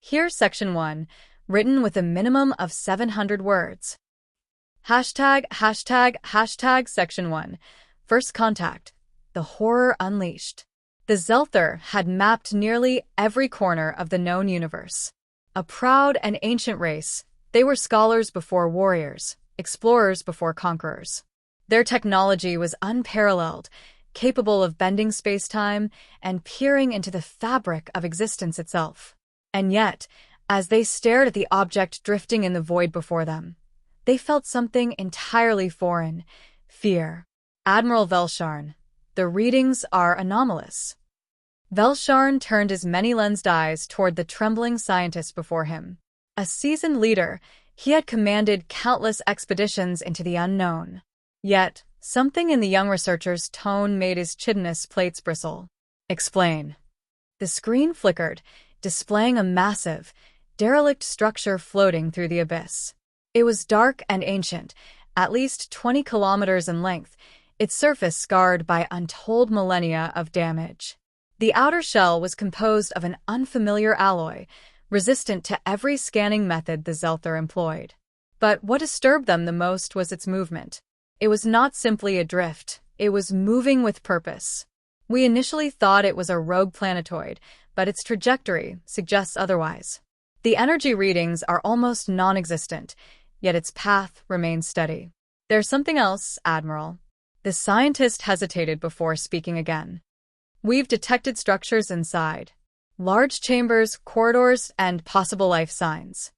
Here's Section 1, written with a minimum of 700 words. ##### Section 1. First Contact. The Horror Unleashed. The Zelther had mapped nearly every corner of the known universe. A proud and ancient race, they were scholars before warriors, explorers before conquerors. Their technology was unparalleled, capable of bending space-time and peering into the fabric of existence itself. And yet, as they stared at the object drifting in the void before them, they felt something entirely foreign: fear. Admiral Velsharn. The readings are anomalous. Velsharn turned his many-lensed eyes toward the trembling scientist before him. A seasoned leader, he had commanded countless expeditions into the unknown. Yet, something in the young researcher's tone made his chitinous plates bristle. "Explain." The screen flickered, displaying a massive, derelict structure floating through the abyss. It was dark and ancient, at least 20 kilometers in length, its surface scarred by untold millennia of damage. The outer shell was composed of an unfamiliar alloy, resistant to every scanning method the Zelther employed. But what disturbed them the most was its movement. It was not simply adrift, it was moving with purpose. We initially thought it was a rogue planetoid, but its trajectory suggests otherwise. The energy readings are almost non-existent, yet its path remains steady. "There's something else, Admiral." The scientist hesitated before speaking again. "We've detected structures inside. Large chambers, corridors, and possible life signs."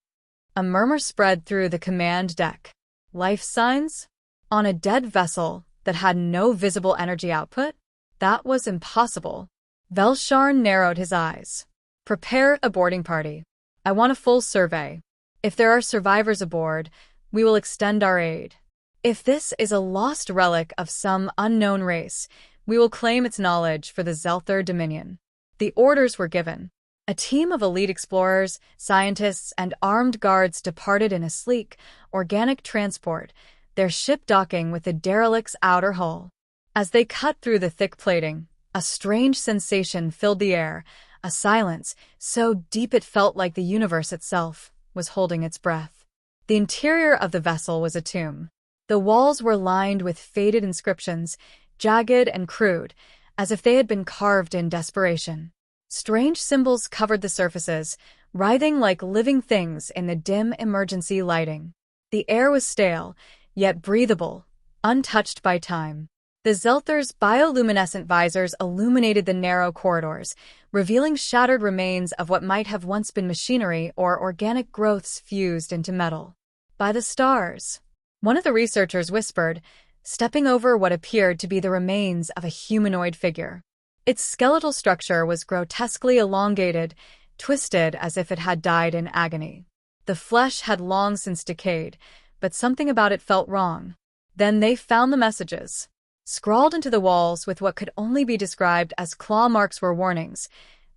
A murmur spread through the command deck. Life signs? On a dead vessel that had no visible energy output? That was impossible. Velsharn narrowed his eyes. "Prepare a boarding party. I want a full survey. If there are survivors aboard, we will extend our aid. If this is a lost relic of some unknown race, we will claim its knowledge for the Zelther Dominion." The orders were given. A team of elite explorers, scientists, and armed guards departed in a sleek, organic transport, their ship docking with the derelict's outer hull. As they cut through the thick plating, a strange sensation filled the air, a silence so deep it felt like the universe itself was holding its breath. The interior of the vessel was a tomb. The walls were lined with faded inscriptions, jagged and crude, as if they had been carved in desperation. Strange symbols covered the surfaces, writhing like living things in the dim emergency lighting. The air was stale, yet breathable, untouched by time. The Zelther's bioluminescent visors illuminated the narrow corridors, revealing shattered remains of what might have once been machinery or organic growths fused into metal. "By the stars," one of the researchers whispered, stepping over what appeared to be the remains of a humanoid figure. Its skeletal structure was grotesquely elongated, twisted as if it had died in agony. The flesh had long since decayed, but something about it felt wrong. Then they found the messages. Scrawled into the walls with what could only be described as claw marks were warnings,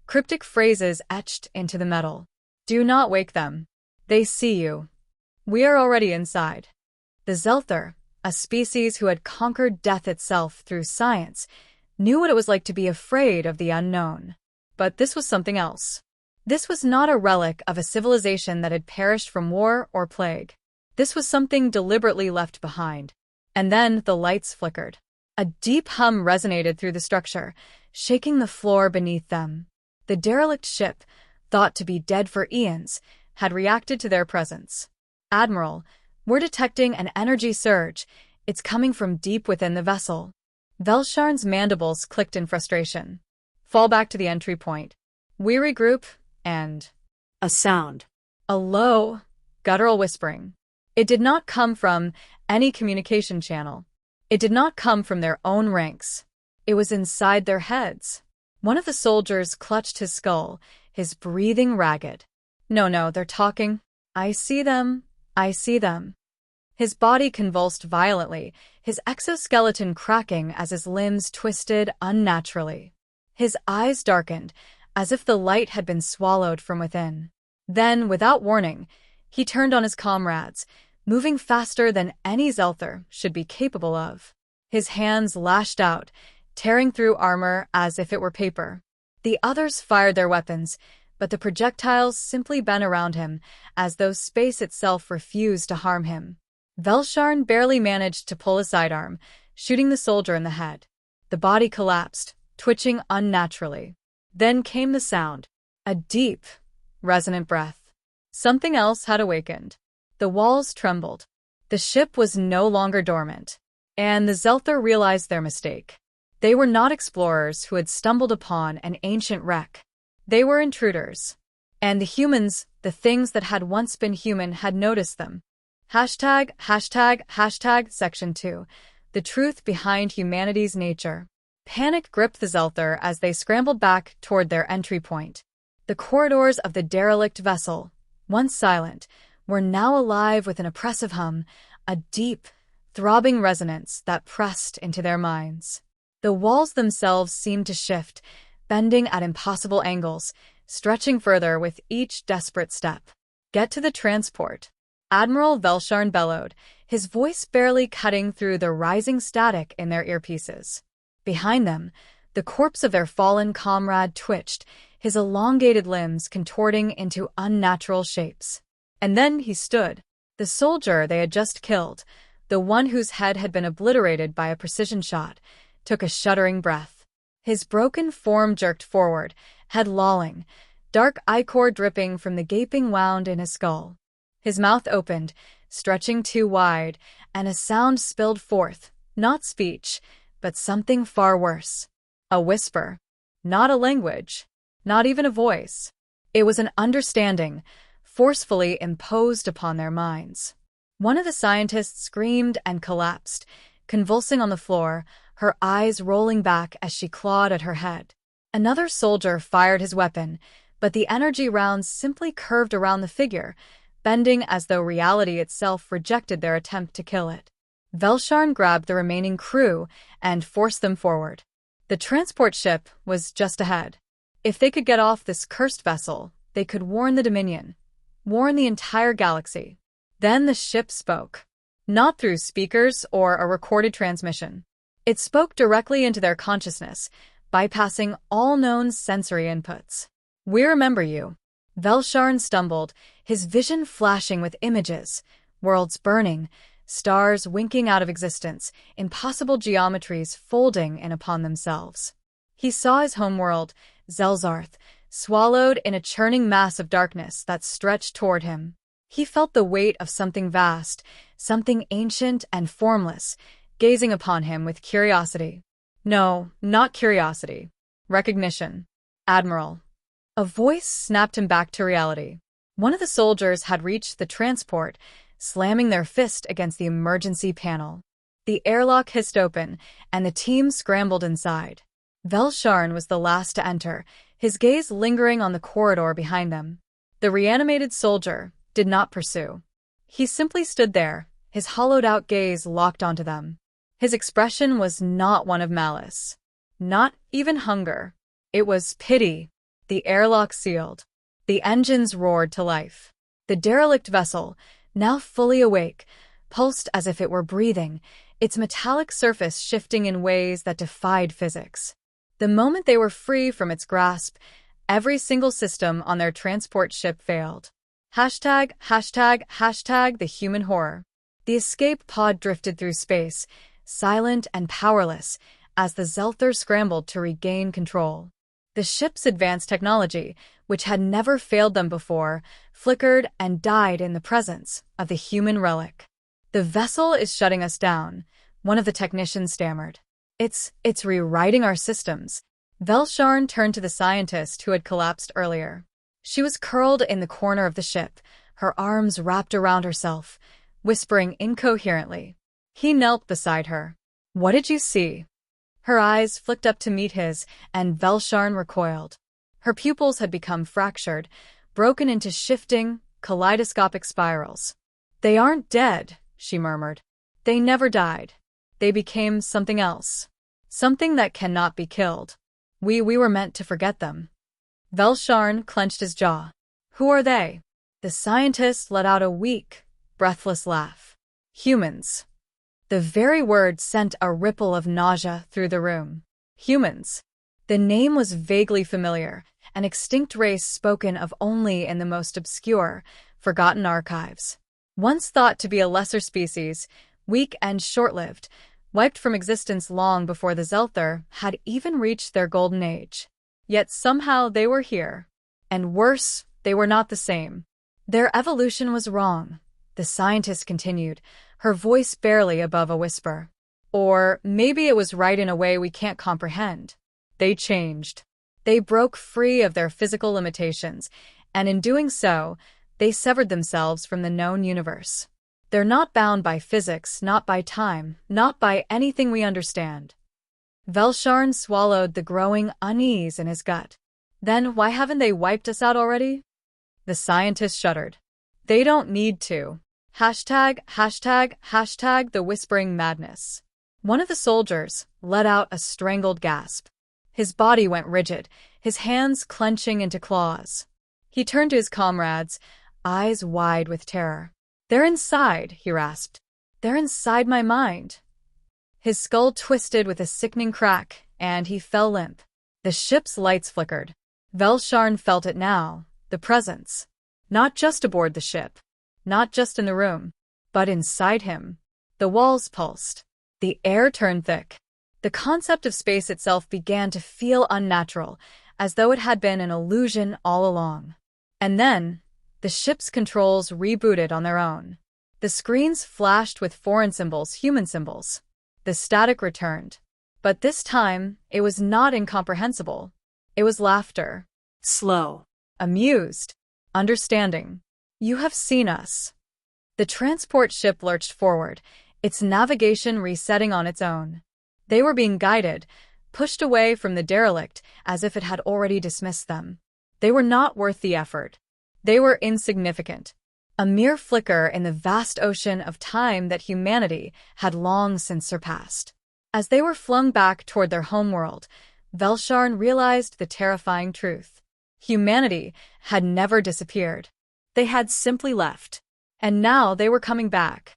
cryptic phrases etched into the metal. "Do not wake them. They see you. We are already inside." The Zelther, a species who had conquered death itself through science, knew what it was like to be afraid of the unknown. But this was something else. This was not a relic of a civilization that had perished from war or plague. This was something deliberately left behind. And then the lights flickered. A deep hum resonated through the structure, shaking the floor beneath them. The derelict ship, thought to be dead for eons, had reacted to their presence. "Admiral, we're detecting an energy surge. It's coming from deep within the vessel." Velsharn's mandibles clicked in frustration. "Fall back to the entry point. We regroup, and—" A sound. A low, guttural whispering. It did not come from any communication channel. It did not come from their own ranks. It was inside their heads. One of the soldiers clutched his skull, his breathing ragged. No, they're talking. I see them. I see them." His body convulsed violently, his exoskeleton cracking as his limbs twisted unnaturally. His eyes darkened, as if the light had been swallowed from within. Then, without warning, he turned on his comrades, moving faster than any Zelther should be capable of. His hands lashed out, tearing through armor as if it were paper. The others fired their weapons, but the projectiles simply bent around him, as though space itself refused to harm him. Velsharn barely managed to pull a sidearm, shooting the soldier in the head. The body collapsed, twitching unnaturally. Then came the sound. A deep, resonant breath. Something else had awakened. The walls trembled. The ship was no longer dormant. And the Zelther realized their mistake. They were not explorers who had stumbled upon an ancient wreck. They were intruders. And the humans, the things that had once been human, had noticed them. Section 2. The truth behind humanity's nature. Panic gripped the Zelther as they scrambled back toward their entry point. The corridors of the derelict vessel, once silent, were now alive with an oppressive hum, a deep, throbbing resonance that pressed into their minds. The walls themselves seemed to shift, bending at impossible angles, stretching further with each desperate step. "Get to the transport," Admiral Velsharn bellowed, his voice barely cutting through the rising static in their earpieces. Behind them, the corpse of their fallen comrade twitched, his elongated limbs contorting into unnatural shapes. And then he stood. The soldier they had just killed, the one whose head had been obliterated by a precision shot, took a shuddering breath. His broken form jerked forward, head lolling, dark ichor dripping from the gaping wound in his skull. His mouth opened, stretching too wide, and a sound spilled forth, not speech, but something far worse. A whisper. Not a language. Not even a voice. It was an understanding, forcefully imposed upon their minds. One of the scientists screamed and collapsed, convulsing on the floor, her eyes rolling back as she clawed at her head. Another soldier fired his weapon, but the energy rounds simply curved around the figure, bending as though reality itself rejected their attempt to kill it. Velsharn grabbed the remaining crew and forced them forward. The transport ship was just ahead. If they could get off this cursed vessel, they could warn the Dominion, warn the entire galaxy. Then the ship spoke. Not through speakers or a recorded transmission. It spoke directly into their consciousness, bypassing all known sensory inputs. "We remember you." Velsharn stumbled, his vision flashing with images, worlds burning, stars winking out of existence, impossible geometries folding in upon themselves. He saw his homeworld, Zelzarth, swallowed in a churning mass of darkness that stretched toward him. He felt the weight of something vast, something ancient and formless, gazing upon him with curiosity. No, not curiosity. Recognition. "Admiral." A voice snapped him back to reality. One of the soldiers had reached the transport, slamming their fist against the emergency panel. The airlock hissed open, and the team scrambled inside. Velsharn was the last to enter, his gaze lingering on the corridor behind them. The reanimated soldier did not pursue. He simply stood there, his hollowed-out gaze locked onto them. His expression was not one of malice. Not even hunger. It was pity. The airlock sealed. The engines roared to life. The derelict vessel, now fully awake, pulsed as if it were breathing, its metallic surface shifting in ways that defied physics. The moment they were free from its grasp, every single system on their transport ship failed. #, the human horror. The escape pod drifted through space, silent and powerless, as the Zelther scrambled to regain control. The ship's advanced technology, which had never failed them before, flickered and died in the presence of the human relic. "The vessel is shutting us down," one of the technicians stammered. It's rewriting our systems." Velsharn turned to the scientist who had collapsed earlier. She was curled in the corner of the ship, her arms wrapped around herself, whispering incoherently. He knelt beside her. "What did you see?" Her eyes flicked up to meet his, and Velsharn recoiled. Her pupils had become fractured, broken into shifting, kaleidoscopic spirals. "They aren't dead," she murmured. "They never died. They became something else. Something that cannot be killed. We were meant to forget them." Velsharn clenched his jaw. "Who are they?" The scientist let out a weak, breathless laugh. "Humans." The very word sent a ripple of nausea through the room. Humans. The name was vaguely familiar, an extinct race spoken of only in the most obscure, forgotten archives. Once thought to be a lesser species, weak and short-lived, wiped from existence long before the Zelther had even reached their golden age. Yet somehow they were here. And worse, they were not the same. Their evolution was wrong, the scientist continued, her voice barely above a whisper. Or maybe it was right in a way we can't comprehend. They changed. They broke free of their physical limitations, and in doing so, they severed themselves from the known universe. They're not bound by physics, not by time, not by anything we understand. Velsharn swallowed the growing unease in his gut. Then why haven't they wiped us out already? The scientist shuddered. They don't need to. Hashtag, hashtag, hashtag the whispering madness. One of the soldiers let out a strangled gasp. His body went rigid, his hands clenching into claws. He turned to his comrades, eyes wide with terror. They're inside, he rasped. They're inside my mind. His skull twisted with a sickening crack, and he fell limp. The ship's lights flickered. Velsharn felt it now, the presence. Not just aboard the ship, not just in the room, but inside him. The walls pulsed. The air turned thick. The concept of space itself began to feel unnatural, as though it had been an illusion all along. And then, the ship's controls rebooted on their own. The screens flashed with foreign symbols, human symbols. The static returned. But this time, it was not incomprehensible. It was laughter. Slow. Amused. Understanding. You have seen us. The transport ship lurched forward, its navigation resetting on its own. They were being guided, pushed away from the derelict as if it had already dismissed them. They were not worth the effort. They were insignificant. A mere flicker in the vast ocean of time that humanity had long since surpassed. As they were flung back toward their homeworld, Velsharn realized the terrifying truth. Humanity had never disappeared. They had simply left. And now they were coming back.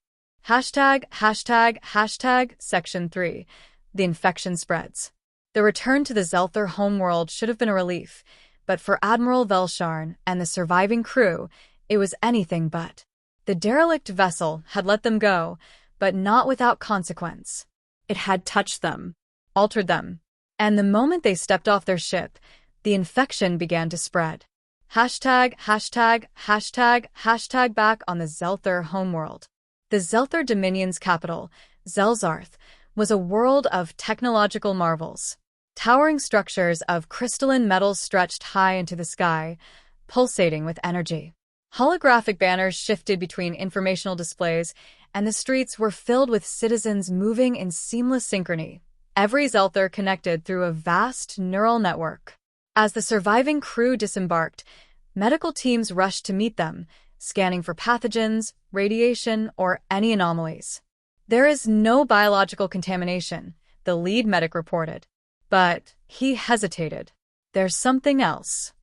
Hashtag, hashtag, hashtag, Section 3. The infection spreads. The return to the Zelther homeworld should have been a relief, but for Admiral Velsharn and the surviving crew, it was anything but. The derelict vessel had let them go, but not without consequence. It had touched them, altered them, and the moment they stepped off their ship, the infection began to spread. Hashtag, hashtag, hashtag, hashtag back on the Zelther homeworld. The Zelther Dominion's capital, Zelzarth, was a world of technological marvels. Towering structures of crystalline metals stretched high into the sky, pulsating with energy. Holographic banners shifted between informational displays, and the streets were filled with citizens moving in seamless synchrony, every Zelther connected through a vast neural network. As the surviving crew disembarked, medical teams rushed to meet them, scanning for pathogens, radiation, or any anomalies. There is no biological contamination, the lead medic reported. But he hesitated. There's something else.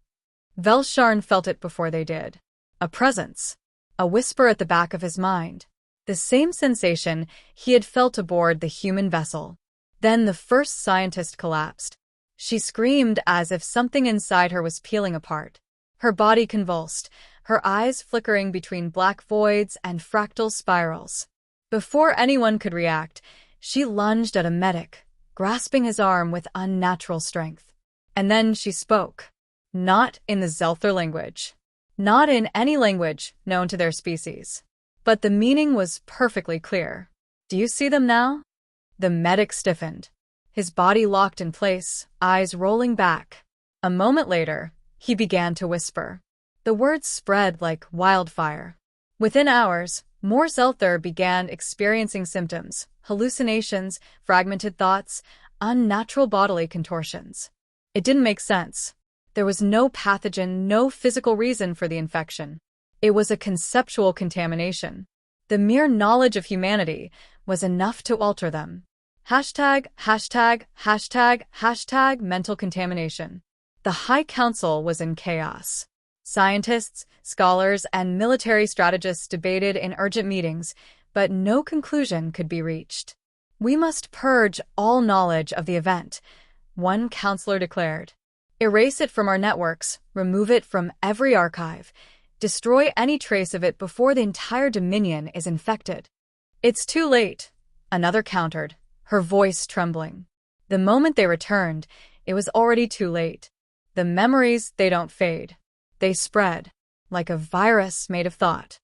Velsharn felt it before they did. A presence. A whisper at the back of his mind. The same sensation he had felt aboard the human vessel. Then the first scientist collapsed. She screamed as if something inside her was peeling apart. Her body convulsed, her eyes flickering between black voids and fractal spirals. Before anyone could react, she lunged at a medic, grasping his arm with unnatural strength. And then she spoke. Not in the Zelther language. Not in any language known to their species. But the meaning was perfectly clear. Do you see them now? The medic stiffened. His body locked in place, eyes rolling back. A moment later, he began to whisper. The words spread like wildfire. Within hours, more Zelther began experiencing symptoms, hallucinations, fragmented thoughts, unnatural bodily contortions. It didn't make sense. There was no pathogen, no physical reason for the infection. It was a conceptual contamination. The mere knowledge of humanity was enough to alter them. Hashtag, hashtag, hashtag, hashtag mental contamination. The High Council was in chaos. Scientists, scholars, and military strategists debated in urgent meetings, but no conclusion could be reached. We must purge all knowledge of the event, one counselor declared. Erase it from our networks, remove it from every archive, destroy any trace of it before the entire Dominion is infected. It's too late, another countered, her voice trembling. The moment they returned, it was already too late. The memories, they don't fade. They spread, like a virus made of thought.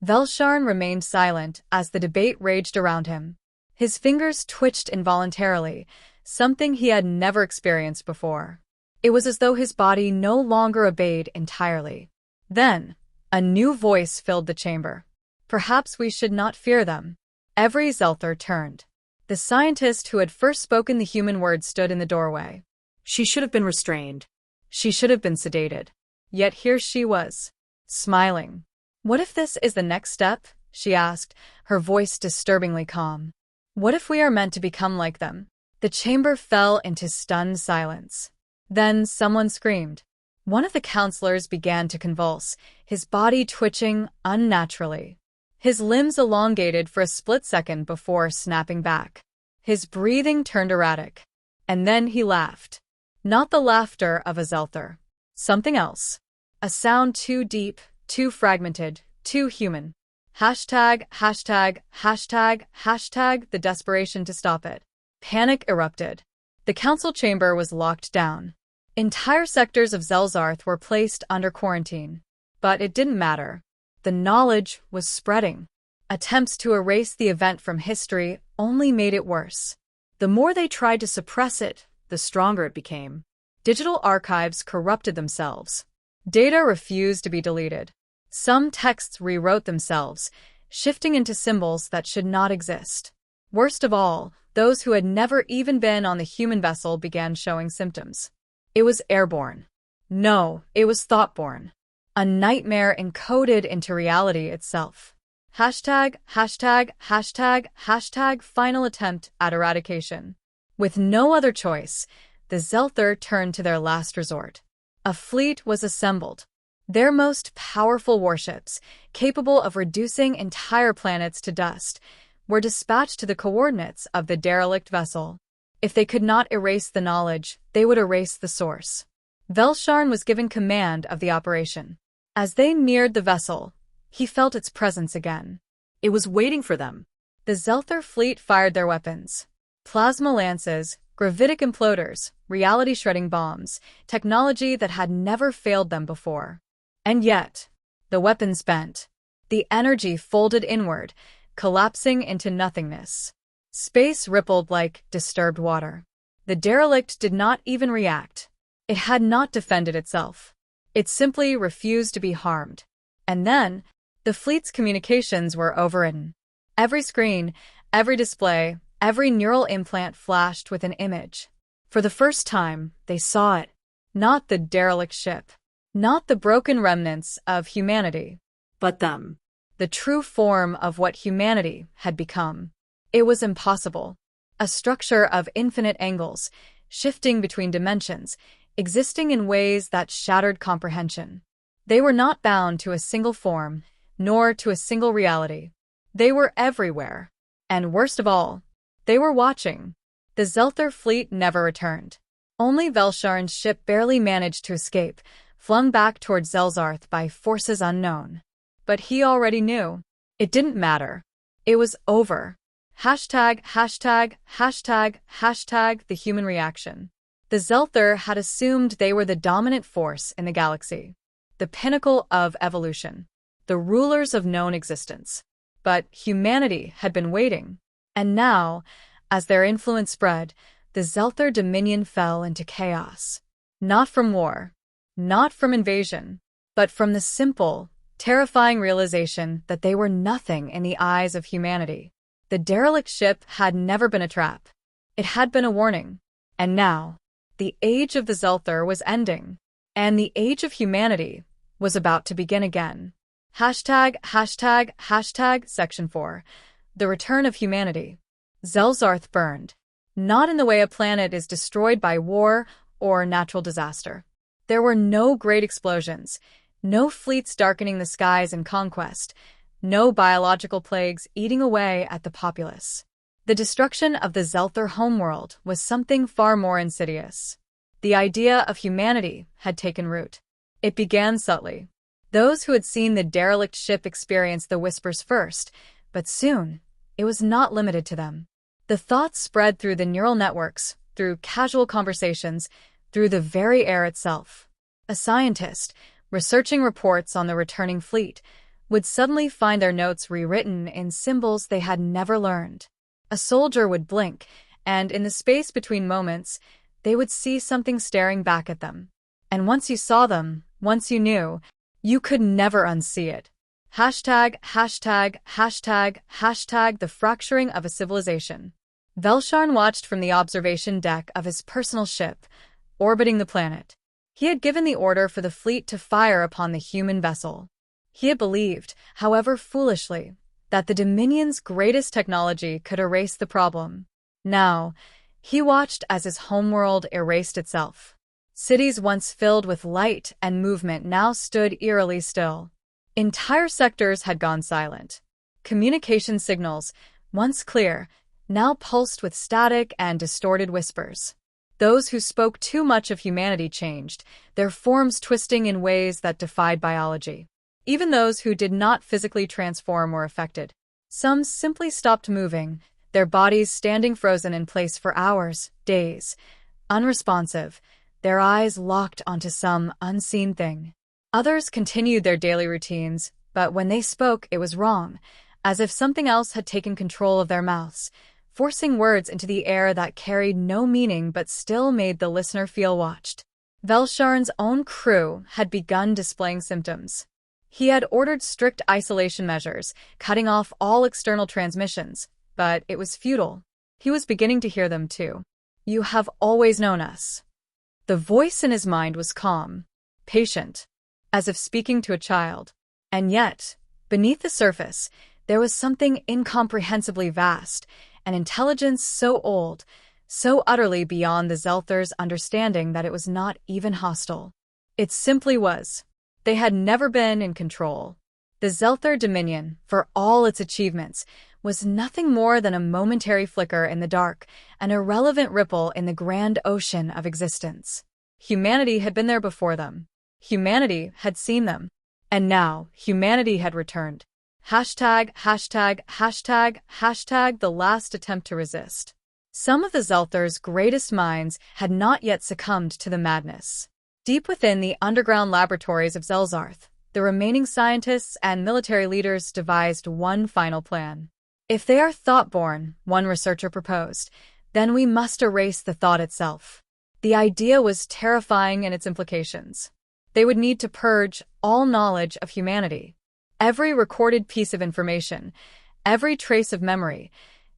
Velsharn remained silent as the debate raged around him. His fingers twitched involuntarily, something he had never experienced before. It was as though his body no longer obeyed entirely. Then, a new voice filled the chamber. Perhaps we should not fear them. Every Zelther turned. The scientist who had first spoken the human word stood in the doorway. She should have been restrained. She should have been sedated. Yet here she was, smiling. What if this is the next step? She asked, her voice disturbingly calm. What if we are meant to become like them? The chamber fell into stunned silence. Then someone screamed. One of the counselors began to convulse, his body twitching unnaturally. His limbs elongated for a split second before snapping back. His breathing turned erratic. And then he laughed. Not the laughter of a Zelther. Something else. A sound too deep, too fragmented, too human. Hashtag, hashtag, hashtag, hashtag, the desperation to stop it. Panic erupted. The council chamber was locked down. Entire sectors of Zelzarth were placed under quarantine. But it didn't matter. The knowledge was spreading. Attempts to erase the event from history only made it worse. The more they tried to suppress it, the stronger it became. Digital archives corrupted themselves. Data refused to be deleted. Some texts rewrote themselves, shifting into symbols that should not exist. Worst of all, those who had never even been on the human vessel began showing symptoms. It was airborne. No, it was thoughtborne. A nightmare encoded into reality itself. Hashtag, hashtag, hashtag, hashtag, final attempt at eradication. With no other choice, the Zelther turned to their last resort. A fleet was assembled. Their most powerful warships, capable of reducing entire planets to dust, were dispatched to the coordinates of the derelict vessel. If they could not erase the knowledge, they would erase the source. Velsharn was given command of the operation. As they neared the vessel, he felt its presence again. It was waiting for them. The Zelther fleet fired their weapons. Plasma lances, gravitic imploders, reality-shredding bombs, technology that had never failed them before. And yet, the weapons bent. The energy folded inward, collapsing into nothingness. Space rippled like disturbed water. The derelict did not even react. It had not defended itself. It simply refused to be harmed. And then, the fleet's communications were overridden. Every screen, every display, every neural implant flashed with an image. For the first time, they saw it. Not the derelict ship. Not the broken remnants of humanity. But them. The true form of what humanity had become. It was impossible. A structure of infinite angles, shifting between dimensions, existing in ways that shattered comprehension. They were not bound to a single form, nor to a single reality. They were everywhere. And worst of all, they were watching. The Zelther fleet never returned. Only Velsharn's ship barely managed to escape, flung back towards Zelzarth by forces unknown. But he already knew. It didn't matter. It was over. Hashtag, hashtag, hashtag, hashtag, the human reaction. The Zelther had assumed they were the dominant force in the galaxy, the pinnacle of evolution, the rulers of known existence. But humanity had been waiting. And now, as their influence spread, the Zelther dominion fell into chaos. Not from war, not from invasion, but from the simple, terrifying realization that they were nothing in the eyes of humanity. The derelict ship had never been a trap. It had been a warning. And now, the age of the Zelther was ending. And the age of humanity was about to begin again. Hashtag, hashtag, hashtag, Section 4. The return of humanity. Zelzarth burned. Not in the way a planet is destroyed by war or natural disaster. There were no great explosions, no fleets darkening the skies in conquest, no biological plagues eating away at the populace. The destruction of the Zelther homeworld was something far more insidious. The idea of humanity had taken root. It began subtly. Those who had seen the derelict ship experienced the whispers first, but soon, it was not limited to them. The thoughts spread through the neural networks, through casual conversations, through the very air itself. A scientist, researching reports on the returning fleet, would suddenly find their notes rewritten in symbols they had never learned. A soldier would blink, and in the space between moments, they would see something staring back at them. And once you saw them, once you knew, you could never unsee it. Hashtag, hashtag, hashtag, hashtag the fracturing of a civilization. Velsharn watched from the observation deck of his personal ship, orbiting the planet. He had given the order for the fleet to fire upon the human vessel. He had believed, however foolishly, that the Dominion's greatest technology could erase the problem. Now, he watched as his homeworld erased itself. Cities once filled with light and movement now stood eerily still. Entire sectors had gone silent. Communication signals, once clear, now pulsed with static and distorted whispers. Those who spoke too much of humanity changed, their forms twisting in ways that defied biology. Even those who did not physically transform were affected. Some simply stopped moving, their bodies standing frozen in place for hours, days, unresponsive, their eyes locked onto some unseen thing. Others continued their daily routines, but when they spoke, it was wrong, as if something else had taken control of their mouths, forcing words into the air that carried no meaning but still made the listener feel watched. Velsharn's own crew had begun displaying symptoms. He had ordered strict isolation measures, cutting off all external transmissions, but it was futile. He was beginning to hear them too. "You have always known us." The voice in his mind was calm, patient, as if speaking to a child. And yet, beneath the surface, there was something incomprehensibly vast, an intelligence so old, so utterly beyond the Zelther's understanding that it was not even hostile. It simply was. They had never been in control. The Zelther Dominion, for all its achievements, was nothing more than a momentary flicker in the dark, an irrelevant ripple in the grand ocean of existence. Humanity had been there before them. Humanity had seen them. And now, humanity had returned. Hashtag, hashtag, hashtag, hashtag the last attempt to resist. Some of the Zelther's greatest minds had not yet succumbed to the madness. Deep within the underground laboratories of Zelzarth, the remaining scientists and military leaders devised one final plan. "If they are thought-born," one researcher proposed, "then we must erase the thought itself." The idea was terrifying in its implications. They would need to purge all knowledge of humanity. Every recorded piece of information, every trace of memory,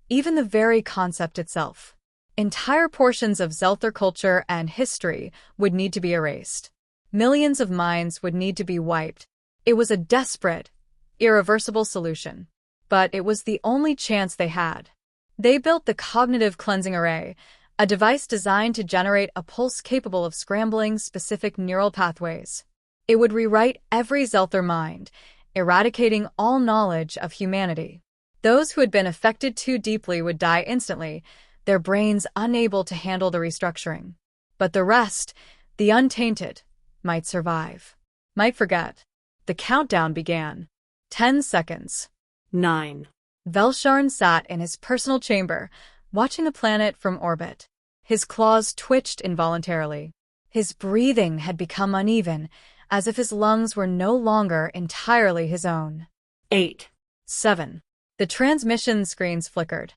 even the very concept itself. Entire portions of Zelther culture and history would need to be erased. Millions of minds would need to be wiped. It was a desperate, irreversible solution. But it was the only chance they had. They built the Cognitive Cleansing Array, a device designed to generate a pulse capable of scrambling specific neural pathways. It would rewrite every Zelther mind, eradicating all knowledge of humanity. Those who had been affected too deeply would die instantly, their brains unable to handle the restructuring. But the rest, the untainted, might survive, might forget. The countdown began. 10 seconds. 9. Velsharn sat in his personal chamber, watching the planet from orbit. His claws twitched involuntarily. His breathing had become uneven, as if his lungs were no longer entirely his own. 8. 7. The transmission screens flickered.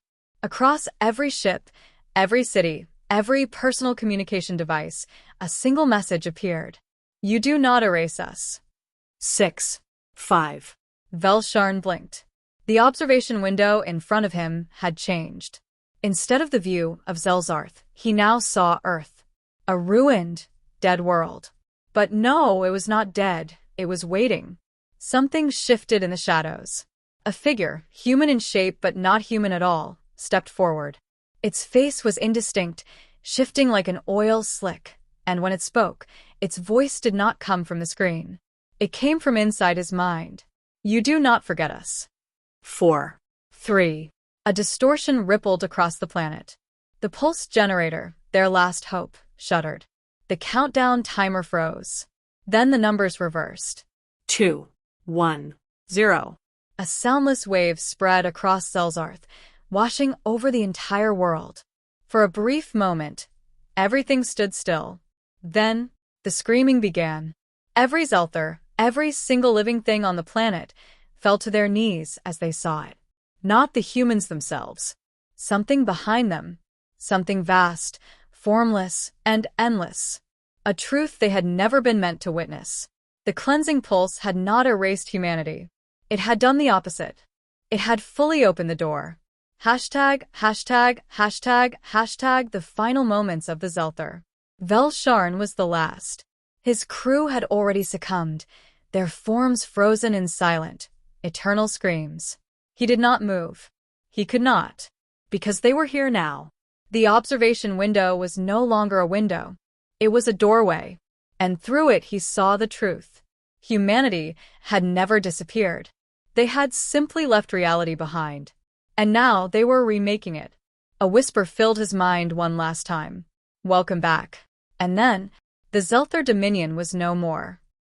Across every ship, every city, every personal communication device, a single message appeared. "You do not erase us." 6. 5. Velsharn blinked. The observation window in front of him had changed. Instead of the view of Zelzarth, he now saw Earth. A ruined, dead world. But no, it was not dead. It was waiting. Something shifted in the shadows. A figure, human in shape but not human at all, stepped forward. Its face was indistinct, shifting like an oil slick, and when it spoke, its voice did not come from the screen. It came from inside his mind. "You do not forget us." 4. 3. A distortion rippled across the planet. The pulse generator, their last hope, shuddered. The countdown timer froze. Then the numbers reversed. 2, 1, 0. A soundless wave spread across Zelzarth, washing over the entire world. For a brief moment, everything stood still. Then, the screaming began. Every Zelther, every single living thing on the planet, fell to their knees as they saw it. Not the humans themselves. Something behind them. Something vast, formless, and endless. A truth they had never been meant to witness. The cleansing pulse had not erased humanity. It had done the opposite. It had fully opened the door. Hashtag, hashtag, hashtag, hashtag the final moments of the Zelther. Velsharn was the last. His crew had already succumbed, their forms frozen in silent, eternal screams. He did not move. He could not. Because they were here now. The observation window was no longer a window. It was a doorway. And through it he saw the truth. Humanity had never disappeared. They had simply left reality behind. And now they were remaking it. A whisper filled his mind one last time. Welcome back. And then, the Zelther Dominion was no more.